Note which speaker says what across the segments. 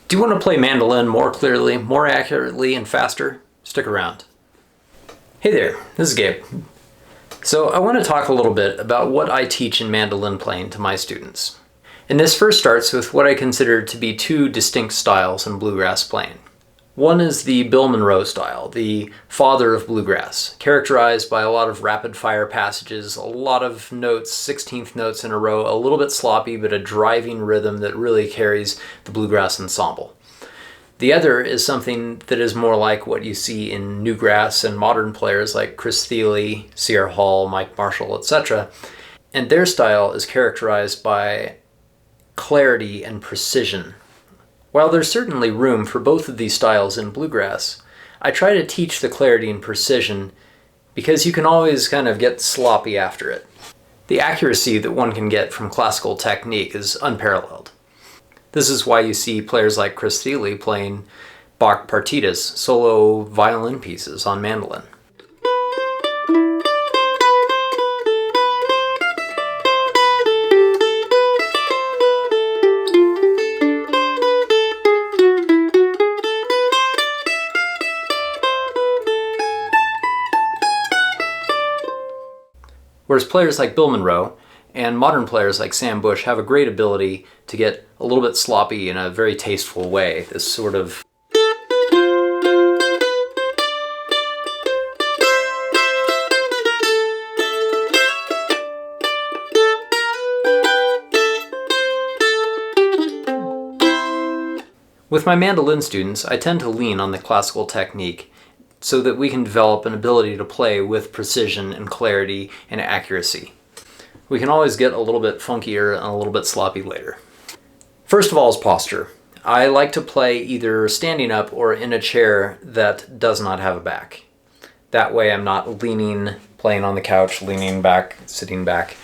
Speaker 1: Do you want to play mandolin more clearly, more accurately, and faster? Stick around. Hey there, this is Gabe. So I want to talk a little bit about what I teach in mandolin playing to my students. And this first starts with what I consider to be two distinct styles in bluegrass playing. One is the Bill Monroe style, the father of bluegrass, characterized by a lot of rapid-fire passages, a lot of notes, 16th notes in a row, a little bit sloppy, but a driving rhythm that really carries the bluegrass ensemble. The other is something that is more like what you see in newgrass and modern players like Chris Thile, Sierra Hall, Mike Marshall, etc. And their style is characterized by clarity and precision. While there's certainly room for both of these styles in bluegrass, I try to teach the clarity and precision because you can always kind of get sloppy after it. The accuracy that one can get from classical technique is unparalleled. This is why you see players like Chris Thile playing Bach partitas, solo violin pieces on mandolin. Whereas players like Bill Monroe and modern players like Sam Bush have a great ability to get a little bit sloppy in a very tasteful way. This sort of With my mandolin students, I tend to lean on the classical technique so that we can develop an ability to play with precision and clarity and accuracy. We can always get a little bit funkier and a little bit sloppy later. First of all is posture. I like to play either standing up or in a chair that does not have a back. That way I'm not leaning, playing on the couch, leaning back, sitting back.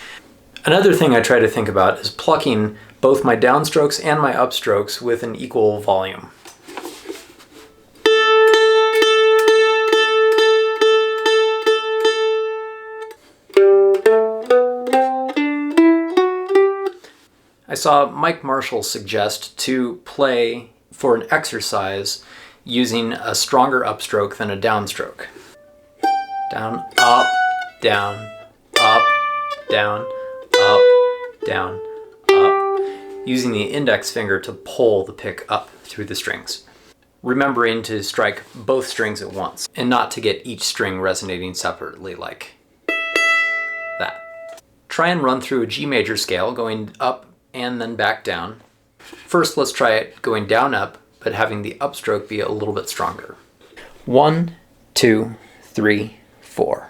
Speaker 1: Another thing I try to think about is plucking both my downstrokes and my upstrokes with an equal volume. I saw Mike Marshall suggest to play for an exercise using a stronger upstroke than a downstroke. Down, up, down, up, down, up, down, up. Using the index finger to pull the pick up through the strings. Remembering to strike both strings at once and not to get each string resonating separately like that. Try and run through a G major scale going up and then back down. First, let's try it going down up, but having the upstroke be a little bit stronger. 1, 2, 3, 4.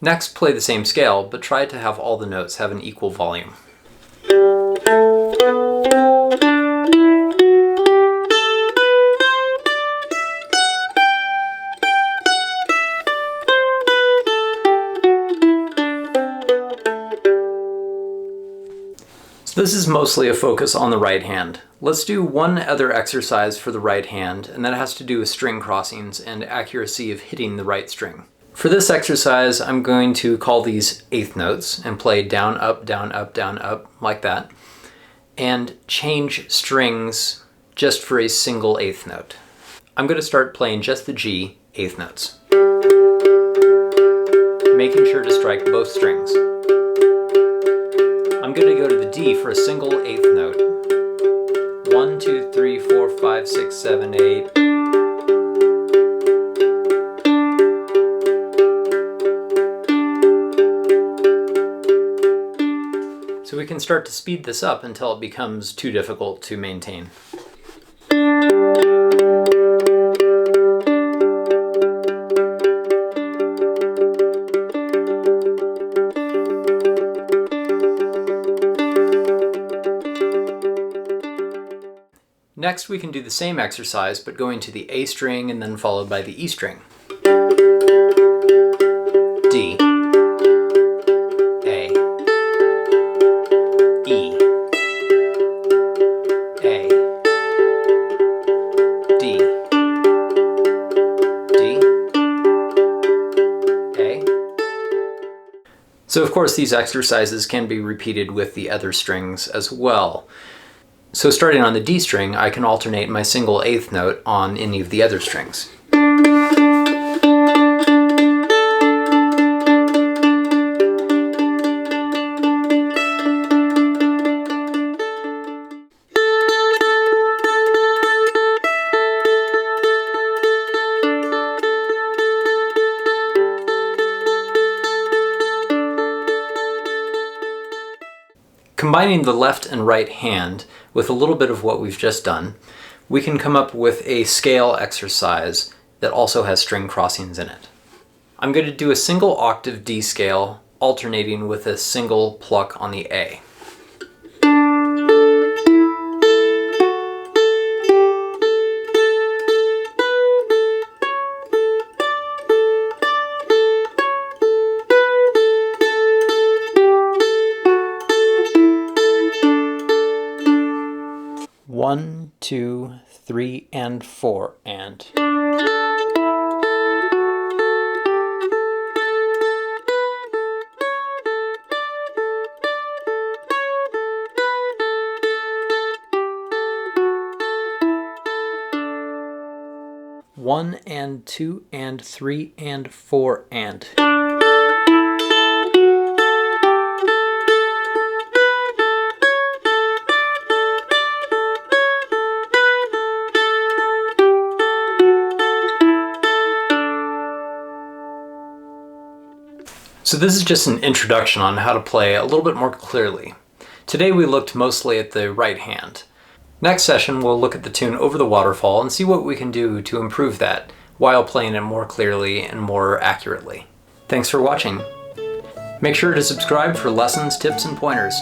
Speaker 1: Next, play the same scale, but try to have all the notes have an equal volume. So this is mostly a focus on the right hand. Let's do one other exercise for the right hand, and that has to do with string crossings and accuracy of hitting the right string. For this exercise, I'm going to call these eighth notes and play down, up, down, up, down, up, like that, and change strings just for a single eighth note. I'm going to start playing just the G eighth notes, making sure to strike both strings. I'm going to go to the D for a single eighth note. 1, 2, 3, 4, 5, 6, 7, 8. So we can start to speed this up until it becomes too difficult to maintain. Next, we can do the same exercise, but going to the A string and then followed by the E string. D, So of course these exercises can be repeated with the other strings as well. So starting on the D string, I can alternate my single eighth note on any of the other strings. Combining the left and right hand with a little bit of what we've just done, we can come up with a scale exercise that also has string crossings in it. I'm going to do a single octave D scale alternating with a single pluck on the A. One, two, three, and four, and. One and two and three and four and. So this is just an introduction on how to play a little bit more clearly. Today we looked mostly at the right hand. Next session we'll look at the tune Over the Waterfall and see what we can do to improve that while playing it more clearly and more accurately. Thanks for watching. Make sure to subscribe for lessons, tips, and pointers.